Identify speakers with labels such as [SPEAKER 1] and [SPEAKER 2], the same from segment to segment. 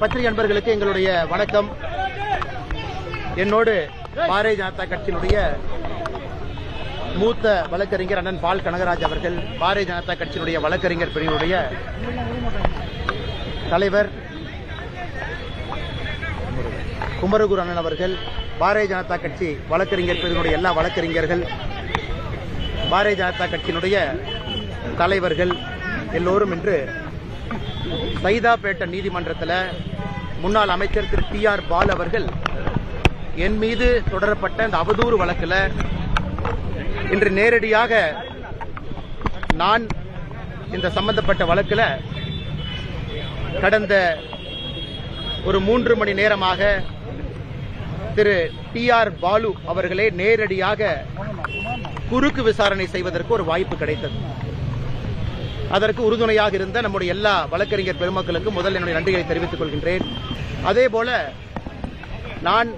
[SPEAKER 1] பத்திரிகை நண்பர்களுக்கு எங்களுடைய வணக்கம். என்னோடு பாரதிய ஜனதா கட்சியினுடைய மூத்த வழக்கறிஞர் அண்ணன் பால் கனகராஜ் அவர்கள், பாரதிய ஜனதா கட்சியினுடைய வழக்கறிஞர் பிரிவினுடைய தலைவர் குமரகுரு அண்ணன் அவர்கள், பாரதிய ஜனதா கட்சி வழக்கறிஞர் பிரிவினுடைய எல்லா வழக்கறிஞர்கள், பாரதிய ஜனதா கட்சியினுடைய தலைவர்கள் எல்லோரும் இன்று சைதாப்பேட்டை நீதிமன்றத்தில் முன்னாள் அமைச்சர் திரு TR பாலு அவர்கள் என் மீது தொடரப்பட்ட இந்த அவதூறு வழக்கில் இன்று நேரடியாக நான் இந்த சம்பந்தப்பட்ட வழக்கில் கடந்த ஒரு 3 மணி நேரமாக திரு TR பாலு அவர்களே நேரடியாக குறுக்கு விசாரணை செய்வதற்கு ஒரு வாய்ப்பு கிடைத்தது. அதற்கு உறுதுணையாக இருந்த நம்முடைய எல்லா வழக்கறிஞர் பெருமக்களுக்கு முதல் என்னுடைய நன்றிகளை தெரிவித்துக் கொள்கின்றேன். அதேபோல நான்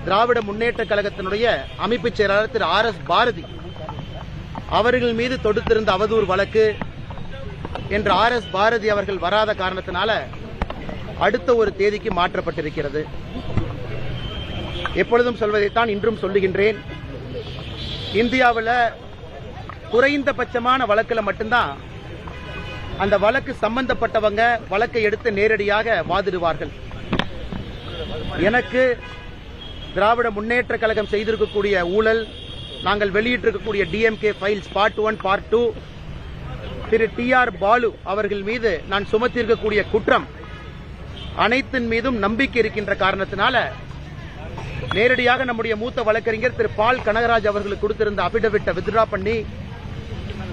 [SPEAKER 1] திராவிட முன்னேற்ற கழகத்தினுடைய அமைப்பு செயலாளர் திரு RS பாரதி அவர்கள் மீது தொடுத்திருந்த அவதூறு வழக்கு என்று RS பாரதி அவர்கள் வராத காரணத்தினால அடுத்த ஒரு தேதிக்கு மாற்றப்பட்டிருக்கிறது. எப்பொழுதும் சொல்வதைத்தான் இன்றும் சொல்லுகின்றேன். இந்தியாவில் குறைந்தபட்சமான வழக்கில் மட்டும்தான் அந்த வழக்கு சம்பந்தப்பட்டவங்க வழக்கை எடுத்து நேரடியாக வாதிடுவார்கள். எனக்கு திராவிட முன்னேற்ற கழகம் செய்திருக்கக்கூடிய ஊழல், நாங்கள் வெளியிட்டிருக்கக்கூடிய DMK ஃபைல்ஸ் பார்ட் 1 பார்ட் 2, திரு TR பாலு அவர்கள் மீது நான் சுமத்திருக்கக்கூடிய குற்றம் அனைத்தின் மீதும் நம்பிக்கை இருக்கின்ற காரணத்தினால நேரடியாக நம்முடைய மூத்த வழக்கறிஞர் திரு பால் கனகராஜ் அவர்களுக்கு கொடுத்திருந்த அபிடவிட்டை வித்ட்ரா பண்ணி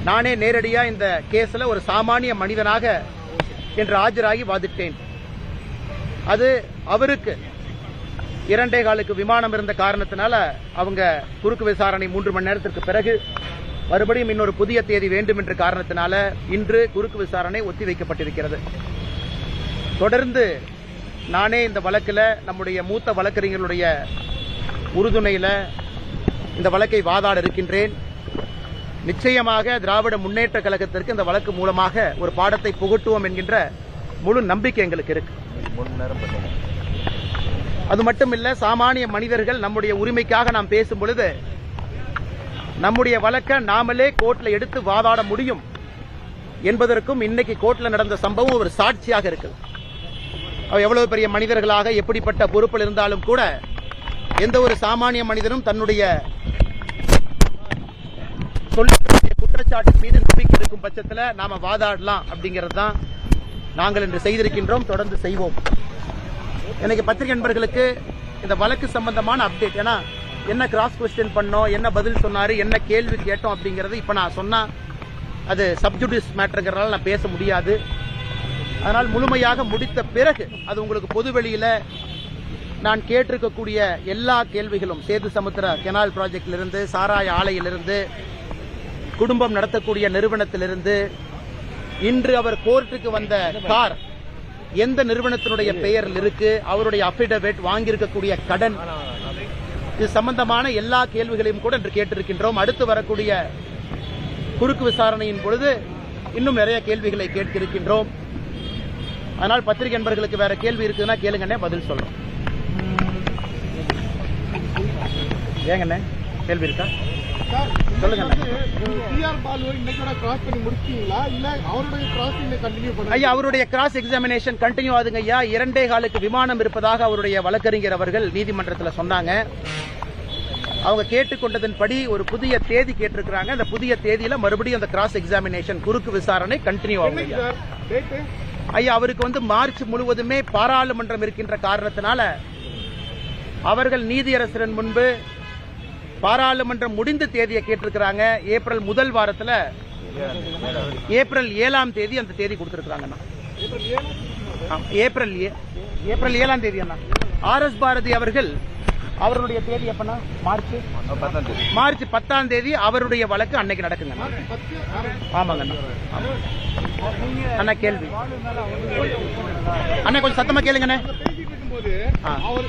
[SPEAKER 1] நானே நேரடியா இந்த கேஸ்ல ஒரு சாமானிய மனிதனாக என்று ஆஜராகி வாதிட்டேன். அது அவருக்கு 2 காலுக்கு விமானம் இருந்த காரணத்தினால அவங்க குறுக்கு விசாரணை 3 மணி நேரத்திற்கு பிறகு மறுபடியும் இன்னொரு புதிய தேதி வேண்டும் என்ற காரணத்தினால இன்று குறுக்கு விசாரணை ஒத்திவைக்கப்பட்டிருக்கிறது. தொடர்ந்து நானே இந்த வழக்கில் நம்முடைய மூத்த வழக்கறிஞர்களுடைய உறுதுணையில் இந்த வழக்கை வாதாட இருக்கின்றேன். நிச்சயமாக திராவிட முன்னேற்ற கழகத்திற்கு இந்த வழக்கு மூலமாக ஒரு பாடத்தை புகட்டுவோம் என்கின்ற முழு நம்பிக்கை எங்களுக்கு இருக்கு. அது மட்டுமில்ல, சாமானிய மனிதர்கள் நம்முடைய உரிமைக்காக நாம் பேசும் பொழுது நம்முடைய வழக்கை நாமளே கோர்ட்ல எடுத்து வாதாட முடியும் என்பதற்கும் இன்னைக்கு கோர்ட்ல நடந்த சம்பவம் ஒரு சாட்சியாக இருக்கு. எவ்வளவு பெரிய மனிதர்களாக எப்படிப்பட்ட பொறுப்பில் இருந்தாலும் கூட எந்த ஒரு சாமானிய மனிதனும் தன்னுடைய குற்றச்சாட்டின் மீது நம்பிக்கை இருக்கும் பட்சத்தில் நாம வாதாடலாம் அப்படிங்கிறது தான் நாங்கள் இன்று செய்திருக்கின்றோம், தொடர்ந்து செய்வோம். எனக்கு பத்திரிகை நண்பர்களுக்கு இந்த வழக்கு சம்பந்தமான அப்டேட், ஏன்னா என்ன கிராஸ் கொஸ்டின் பண்ணோம், என்ன பதில் சொன்னாரு, என்ன கேள்வி கேட்டோம் அப்படிங்கறது இப்ப நான் சொன்னா அது சப்ஜுடிஸ் மேட்டர்ங்கிறதால நான் பேச முடியாது. அதனால் முழுமையாக முடித்த பிறகு அது உங்களுக்கு பொதுவெளியில நான் கேட்டிருக்கக்கூடிய எல்லா கேள்விகளும், சேது சமுத்திர கெனால் ப்ராஜெக்டிலிருந்து, சாராய ஆலையிலிருந்து, குடும்பம் நடத்தக்கூடிய நிறுவனத்திலிருந்து, இன்று அவர் கோர்ட்டுக்கு வந்த கார் எந்த நிறுவனத்தினுடைய பெயரில் இருக்கு, அவருடைய அபிடவிட், வாங்கியிருக்கக்கூடிய கடன், இது சம்பந்தமான எல்லா கேள்விகளையும் கூட இன்று கேட்டிருக்கின்றோம். அடுத்து வரக்கூடிய குறுக்கு விசாரணையின் பொழுது இன்னும் நிறைய கேள்விகளை கேட்க இருக்கின்றோம். அதனால் பத்திரிகை நண்பர்களுக்கு வேற கேள்வி இருக்குதுன்னா கேளுங்கண்ணே, பதில் சொல்றோம். ஏங்கண்ணே கேள்வி இருக்கா? அவருடைய கிராஸ் எக்ஸாமினேஷன் கண்டினியூ ஆகுதுங்க ஐயா. 2 காலுக்கு விமானம் இருப்பதாக அவருடைய வழக்கறிஞர் அவர்கள் நீதிமன்றத்தில் சொன்னாங்க. அவங்க கேட்டுக்கொண்டதன்படி ஒரு புதிய தேதி கேட்டிருக்கிறாங்க. அந்த புதிய தேதியில மறுபடியும் அந்த கிராஸ் எக்ஸாமினேஷன் குறுக்கு விசாரணை கண்டினியூ ஆகும் ஐயா. அவருக்கு மார்ச் முழுவதுமே பாராளுமன்றம் இருக்கின்ற காரணத்தினால அவர்கள் நீதியரசரின் முன்பு பாராளுமன்றம் முடிந்த தேதியை கேட்டிருக்கிறாங்க. ஏப்ரல் முதல் வாரத்தில் ஏப்ரல் 7ஆம் தேதி அந்த தேதி கொடுத்திருக்கிறாங்க. ஏப்ரல் 7ஆம் தேதி அண்ணா. RS பாரதி அவர்கள் அவருடைய தேதி எப்பனா மார்ச் 10ஆம் தேதி அவருடைய வழக்கு அன்னைக்கு நடக்குங்க. ஆமாங்க அண்ணா. கேள்வி அண்ணா கொஞ்சம் சத்தமா கேளுங்கண்ணே.
[SPEAKER 2] பேசும்போது அவர்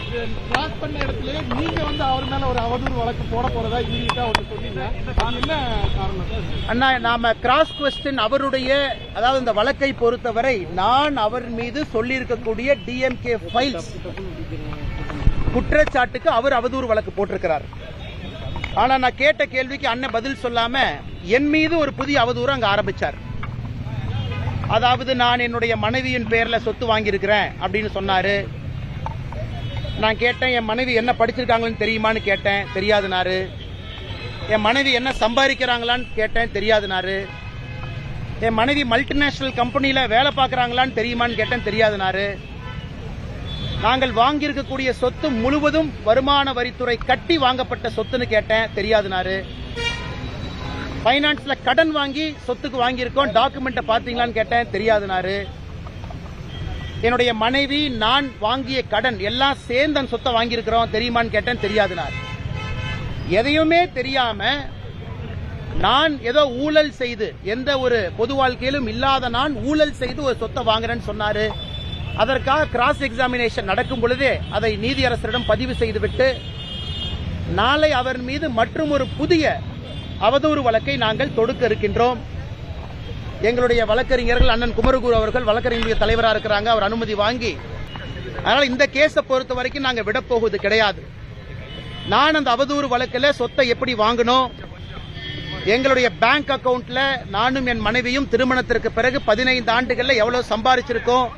[SPEAKER 2] கிராஸ் பண்ண இடத்துல நீங்க வந்து அவர் மேல ஒரு அவதூறு வழக்கு போட போறதா இமீடியட்டா அவர் சொன்னீங்க. அது என்ன காரணம்?
[SPEAKER 1] அண்ணா, நாம கிராஸ் குவெஸ்டின் அவருடைய, அதாவது இந்த வழக்கை பொறுத்தவரை நான் அவர் மீது சொல்லியிருக்கக்கூடிய டிஎம்கே ஃபைல்ஸ் குற்றச்சாட்டுக்கு அவர் அவதூறு வழக்கு போட்டிருக்கிறார். ஆனா நான் கேட்ட கேள்விக்கு அண்ணன் பதில் சொல்லாம என் மீது ஒரு புதிய அவதூறு அங்க ஆரம்பிச்சார். அதாவது நான் என்னுடைய மனைவியின் பேர்ல சொத்து வாங்கியிருக்கிறேன் அப்படின்னு சொன்னாரு. நான் கேட்டேன், என் மனைவி என்ன படிச்சிருக்காங்கன்னு தெரியுமான்னு கேட்டேன், தெரியாதுனாரு. என் மனைவி என்ன சம்பாதிக்கிறாங்களான்னு கேட்டேன், தெரியாதுனாரு. என் மனைவி மல்டிநேஷனல் கம்பெனியில வேலை பார்க்கறாங்களான்னு தெரியுமான்னு கேட்டேன், தெரியாதுனாரு. நாங்கள் வாங்கியிருக்கக்கூடிய சொத்து முழுவதும் வருமான வரித்துறை கட்டி வாங்கப்பட்ட சொத்துன்னு கேட்டேன், தெரியாதுனாரு. பைனான்ஸ்ல கடன் வாங்கி சொத்துக்கு வாங்கியிருக்கோம், டாக்குமெண்ட்டை பாத்தீங்களான்னு கேட்டேன், தெரியாதுனாரு. என்னுடைய மனைவி நான் வாங்கிய கடன் எல்லாம் சேர்ந்து அந்த சொத்தை வாங்கியிருக்கிறோம், தெரியுமான்னு கேட்டேன், தெரியாதுனாரு. எதையுமே தெரியாம நான் ஏதோ ஊழல் செய்து, எந்த ஒரு பொது வாழ்க்கையிலும் இல்லாத நான் ஊழல் செய்து ஒரு சொத்தை வாங்குறேன்னு சொன்னாரு. அதற்காக கிராஸ் எக்ஸாமினேஷன் நடக்கும் பொழுதே அதை நீதியரசரிடம் பதிவு செய்துவிட்டு நாளை அவர் மீது மற்றும் ஒரு புதிய அவதூறு வழக்கை நாங்கள் தொடுக்க இருக்கின்றோம். எங்களுடைய வழக்கறிஞர்கள் அண்ணன் குமரகுரு அவர்கள் வழக்கறிஞருடைய தலைவராக இருக்கிறாங்க, அவர் அனுமதி வாங்கி. அதனால இந்த கேஸை பொறுத்த வரைக்கும் நாங்கள் விடப்போகுது கிடையாது. நான் அந்த அவதூறு வழக்கில் சொத்தை எப்படி வாங்கணும், எங்களுடைய பேங்க் அக்கவுண்ட்ல நானும் என் மனைவியும் திருமணத்திற்கு பிறகு 15 ஆண்டுகள்ல எவ்வளவு சம்பாதிச்சிருக்கோம்,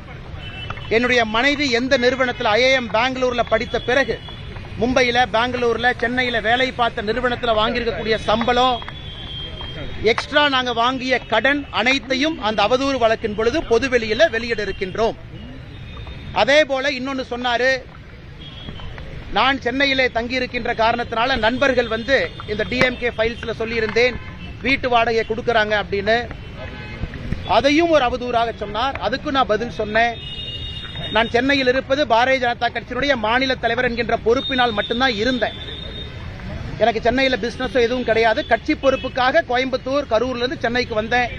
[SPEAKER 1] என்னுடைய மனைவி எந்த நிறுவனத்தில் ஐஏஎம் பெங்களூர்ல படித்த பிறகு மும்பையில, பெங்களூர்ல, சென்னையில வேலை பார்த்த நிறுவனத்தில் வாங்கியிருக்கக்கூடிய சம்பளம், எக்ஸ்ட்ரா நாங்க வாங்கிய கடன் அனைத்தையும் அந்த அவதூறு வழக்கின் பொழுது பொதுவெளியில வெளியிட இருக்கின்றோம். அதே போல இன்னொன்னு சொன்னாரு, நான் சென்னையிலே தங்கியிருக்கின்ற காரணத்தினால நண்பர்கள் வந்து இந்த டிஎம்கே ஃபைல்ஸ்ல சொல்லியிருந்தேன் வீட்டு வாடகை கொடுக்கறாங்க அப்படின்னு. அதையும் ஒரு அவதூறாக சொன்னார். அதுக்கு நான் பதில் சொன்னேன். நான் சென்னையில் இருப்பது பாரதிய ஜனதா கட்சியினுடைய மாநில தலைவர் என்கின்ற பொறுப்பினால் மட்டும்தான் இருந்தேன். எனக்கு சென்னையில் பிசினஸ் எதுவும் கிடையாது. கட்சி பொறுப்புக்காக கோயம்புத்தூர், கரூர்ல இருந்து சென்னைக்கு வந்தேன்.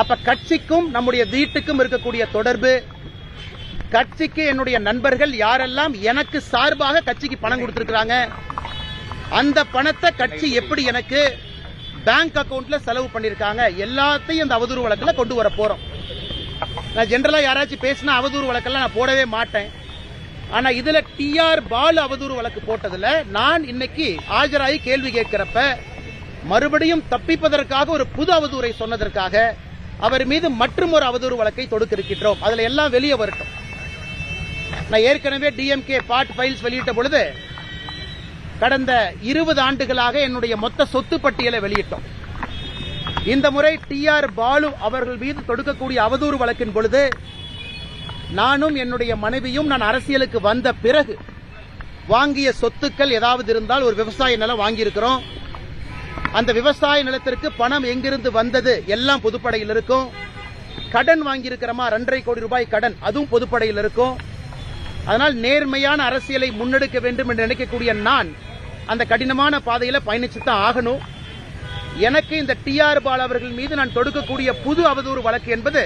[SPEAKER 1] அப்ப கட்சிக்கும் நம்முடைய வீட்டுக்கும் இருக்கக்கூடிய தொடர்பு, கட்சிக்கு என்னுடைய நண்பர்கள் யாரெல்லாம் எனக்கு சார்பாக கட்சிக்கு பணம் கொடுத்திருக்கிறாங்க, அந்த பணத்தை கட்சி எப்படி எனக்கு பேங்க் அக்கவுண்ட்ல செலவு பண்ணிருக்காங்க, எல்லாத்தையும் அந்த அவதூறு வழக்கில் கொண்டு வர போறோம். நான் ஜெனரலா யாராச்சும் பேசினா அவதூறு வழக்கெல்லாம் நான் போடவே மாட்டேன். ஆனா இதுல டிஆர் பாலு அவதூறு வழக்கு போட்டதுல நான் இன்னைக்கு ஆஜராகி கேள்வி கேட்கிறப்ப மறுபடியும் தப்பிப்பதற்காக ஒரு புது அவதூறை சொன்னதற்காக அவர் மீது மற்றும் ஒரு அவதூறு வழக்கை தொடுக்க இருக்கின்றோம். அதுல எல்லாம் வெளியே வரட்டும். நான் ஏற்கனவே டிஎம்கே பார்ட் ஃபைல்ஸ் வெளியிட்ட பொழுது கடந்த 20 ஆண்டுகளாக என்னுடைய மொத்த சொத்து பட்டியலை வெளியிட்டோம். இந்த முறை டிஆர் பாலு அவர்கள் மீது தொடுக்கக்கூடிய அவதூறு வழக்கின் பொழுது நானும் என்னுடைய மனைவியும் நான் அரசியலுக்கு வந்த பிறகு வாங்கிய சொத்துக்கள் ஏதாவது இருந்தால் ஒரு விவசாய நிலம் வாங்கியிருக்கிறோம். அந்த விவசாய நிலத்திற்கு பணம் எங்கிருந்து வந்தது எல்லாம் பொதுப்படையில் இருக்கும். கடன் வாங்கியிருக்கிறோமா 2.5 கோடி ரூபாய் கடன், அதுவும் பொதுப்படையில் இருக்கும். அதனால் நேர்மையான அரசியலை முன்னெடுக்க வேண்டும் என்று நினைக்கக்கூடிய நான் அந்த கடினமான பாதையில பயணிச்சுதான் ஆகணும். எனக்கு இந்த டிஆர் பாலு அவர்கள் மீது நான் தொடுக்கக்கூடிய புது அவதூறு வழக்கு என்பது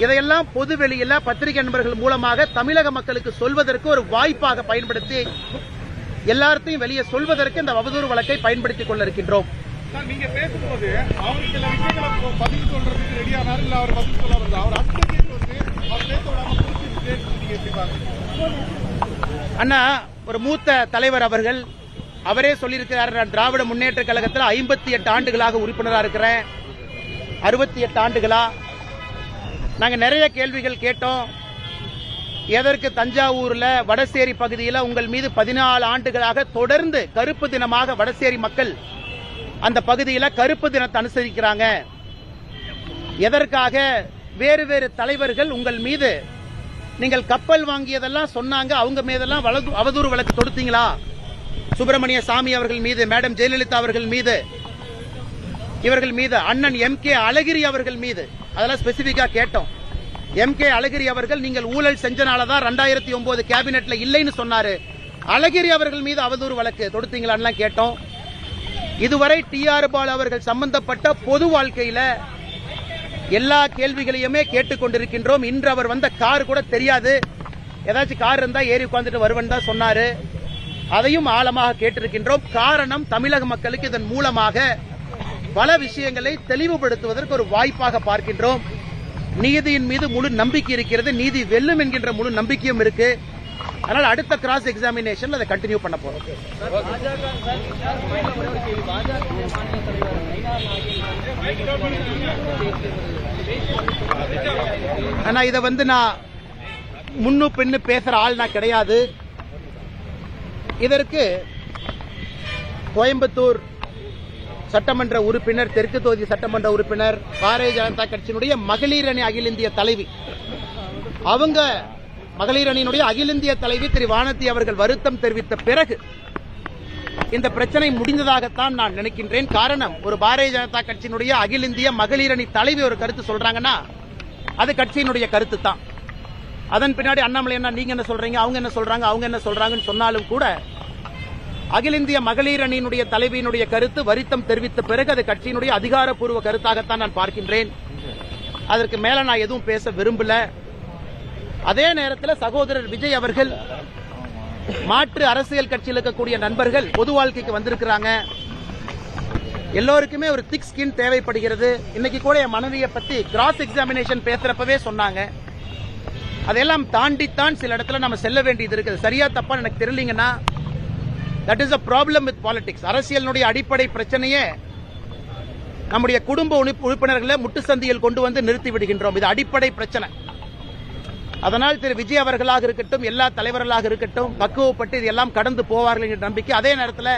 [SPEAKER 1] இதையெல்லாம் பொது வெளியில பத்திரிகை நண்பர்கள் மூலமாக தமிழக மக்களுக்கு சொல்வதற்கு ஒரு வாய்ப்பாக பயன்படுத்தி எல்லாத்தையும் வெளியே சொல்வதற்கு இந்த அவதூறு வழக்கை பயன்படுத்திக் கொள்ள இருக்கின்றோம்.
[SPEAKER 2] நீங்க பேசும்போது அவர் சில விஷயங்களை பதில் சொல்றதுக்கு ரெடியானார், இல்ல அவர் பதில் சொல்ல வருது, அவர் அட்வொகேட் வந்து அவர் பேச விடாம
[SPEAKER 1] அண்ணா, ஒரு மூத்த தலைவர் அவர்கள் அவரே சொல்லியிருக்கிறார், நான் திராவிட முன்னேற்ற கழகத்தில் 58 ஆண்டுகளாக உறுப்பினராக இருக்கிறேன். 68 ஆண்டுகளா? நாங்க நிறைய கேள்விகள் கேட்டோம். எதற்கு தஞ்சாவூர்ல வடசேரி பகுதியில் உங்கள் மீது 14 ஆண்டுகளாக தொடர்ந்து கருப்பு தினமாக வடசேரி மக்கள் அந்த பகுதியில் கருப்பு தினத்தை அனுசரிக்கிறாங்க? எதற்காக வேறு வேறு தலைவர்கள் உங்கள் மீது நீங்கள் கப்பல் வாங்கியதெல்லாம் சொன்னாங்க, அவங்க மீதெல்லாம் அவதூறு வழக்கு தொடுத்தீங்களா? சுப்பிரமணிய சாமி அவர்கள் மீது, மேடம் ஜெயலலிதா அவர்கள் மீது, இவர்கள் மீது, அண்ணன் எம்.கே. அழகிரி அவர்கள் மீது அதெல்லாம் ஸ்பெசிபிக்கா கேட்டோம். எம்.கே. அழகிரி அவர்கள் நீங்கள் ஊழல் செஞ்சனாலதான் 2009 கேபினெட்ல இல்லைன்னு சொன்னாரு. அழகிரி அவர்கள் மீது அவதூறு வழக்கு தொடுத்தீங்களான்னு கேட்டோம். இதுவரை டிஆர் பாலு அவர்கள் சம்பந்தப்பட்ட பொது வாழ்க்கையில எல்லா கேள்விகளையுமே கேட்டுக்கொண்டிருக்கின்றோம். இன்று அவர் வந்த கார் கூட தெரியாது. ஏதாச்சும் கார் இருந்தா ஏறி உட்கார்ந்துட்டு வருவன் தான் சொன்னாரு. அதையும் ஆழமாக கேட்டிருக்கின்றோம். காரணம், தமிழக மக்களுக்கு இதன் மூலமாக பல விஷயங்களை தெளிவுபடுத்துவதற்கு ஒரு வாய்ப்பாக பார்க்கின்றோம். நீதியின் மீது முழு நம்பிக்கை இருக்கிறது, நீதி வெல்லும் என்கின்ற முழு நம்பிக்கையும் இருக்கு. அதனால அடுத்த கிராஸ் எக்ஸாமினேஷன் அதை கண்டினியூ பண்ண போறோம். ஆனா இதை நான் முன்னு பின்னு பேசுற ஆள் நான் கிடையாது. இதற்கு கோயம்புத்தூர் சட்டமன்ற உறுப்பினர், தெற்கு தொகுதி சட்டமன்ற உறுப்பினர், பாரதிய ஜனதா கட்சியினுடைய மகளிர் அணி அகில இந்திய தலைவி, அவங்க மகளிர் அணியினுடைய அகில இந்திய தலைவி திரு வானதி அவர்கள் வருத்தம் தெரிவித்த பிறகு இந்த பிரச்சனை முடிந்ததாகத்தான் நான் நினைக்கின்றேன். காரணம், ஒரு பாரதிய ஜனதா கட்சியினுடைய அகில இந்திய மகளிர் அணி தலைவி ஒரு கருத்து சொல்றாங்கன்னா அது கட்சியினுடைய கருத்து தான். அதன் பின்னாடி அண்ணாமலை என்ன, நீங்க என்ன சொல்றீங்க, அவங்க என்ன சொல்றாங்க, அவங்க என்ன சொல்றாங்கன்னு சொன்னாலும் கூட அகில இந்திய மகளிர் அணியினுடைய தலைவியினுடைய கருத்து வருத்தம் தெரிவித்த பிறகு அது கட்சியினுடைய அதிகாரப்பூர்வ கருத்தாகத்தான் நான் பார்க்கின்றேன். அதற்கு மேல நான் எதுவும் பேச விரும்பல. அதே நேரத்தில் சகோதரர் விஜய் அவர்கள் மாற்று அரசியல் கட்சியில் இருக்கக்கூடிய நண்பர்கள் பொது வாழ்க்கைக்கு வந்திருக்கிறாங்க. எல்லோருக்குமே ஒரு திக் ஸ்கின் தேவைப்படுகிறது. இன்னைக்கு கூட என் மனைவியை பத்தி கிராஸ் எக்ஸாமினேஷன் பேசுறப்பவே சொன்னாங்க. அதெல்லாம் தாண்டித்தான் சில இடத்துல நம்ம செல்ல வேண்டியது இருக்குது. சரியா தப்பா எனக்கு தெரியலீங்கன்னா that is a problem with politics. அரசியலினுடைய அடிப்படை பிரச்சனையே நம்முடைய குடும்ப உறுப்பினர்களை முட்டுச்சந்தியில் கொண்டு வந்து நிறுத்தி விடுகின்றோம். இது அடிப்படை பிரச்சனை. அதனால் திரு விஜய் அவர்களாக இருக்கட்டும், எல்லா தலைவர்களாக இருக்கட்டும், பக்குவப்பட்டு இதெல்லாம் கடந்து போவார்கள் என்ற நம்பிக்கை. அதே நேரத்தில்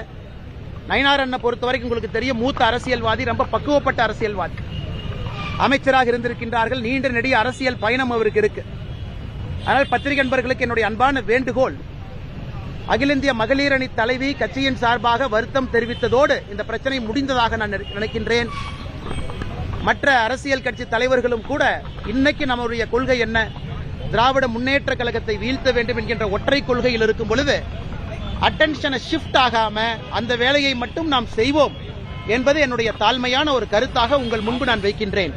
[SPEAKER 1] நயினார் அண்ணனை பொறுத்த வரைக்கும் உங்களுக்கு தெரியும், மூத்த அரசியல்வாதி, ரொம்ப பக்குவப்பட்ட அரசியல்வாதி, அமைச்சராக இருந்திருக்கின்றார்கள். நீண்ட நெடிய அரசியல் பயணம் அவருக்கு இருக்கு. ஆனால் பத்திரிகை நண்பர்களுக்கு என்னுடைய அன்பான வேண்டுகோள், அகில இந்திய மகளிர் அணி தலைவி கட்சியின் சார்பாக வருத்தம் தெரிவித்ததோடு இந்த பிரச்சனை முடிந்ததாக நான் நினைக்கின்றேன். மற்ற அரசியல் கட்சி தலைவர்களும் கூட இன்னைக்கு நம்முடைய கொள்கை என்ன, திராவிட முன்னேற்ற கழகத்தை வீழ்த்த வேண்டும் என்கின்ற ஒற்றை கொள்கையில் இருக்கும் பொழுது அட்டென்ஷனை ஷிஃப்ட் ஆகாம அந்த வேலையை மட்டும் நாம் செய்வோம் என்பது என்னுடைய தாழ்மையான ஒரு கருத்தாக உங்கள் முன்பு நான் வைக்கின்றேன்.